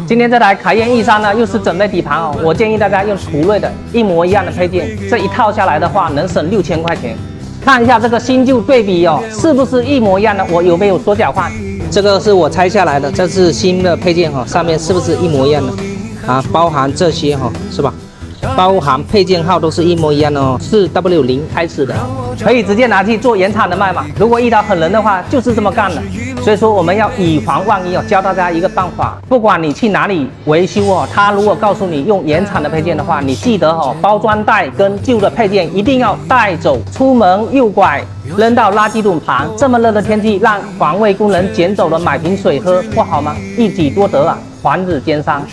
今天这台凯宴 E3呢，又是整备底盘哦。我建议大家用途锐的一模一样的配件，这一套下来的话，能省6000块钱。看一下这个新旧对比哦，是不是一模一样的？我有没有缩小换？这个是我拆下来的，这是新的配件哈，上面是不是一模一样的？啊，包含这些哈，是吧？包含配件号都是一模一样的哦，4W0开始的，可以直接拿去做原厂的卖嘛。如果遇到狠人的话，就是这么干的。所以说我们要以防万一哦，教大家一个办法，不管你去哪里维修哦，他如果告诉你用原厂的配件的话，你记得哦，包装袋跟旧的配件一定要带走，出门右拐扔到垃圾桶旁。这么热的天气，让环卫工人捡走了买瓶水喝，不好吗？一举多得啊，防止奸商。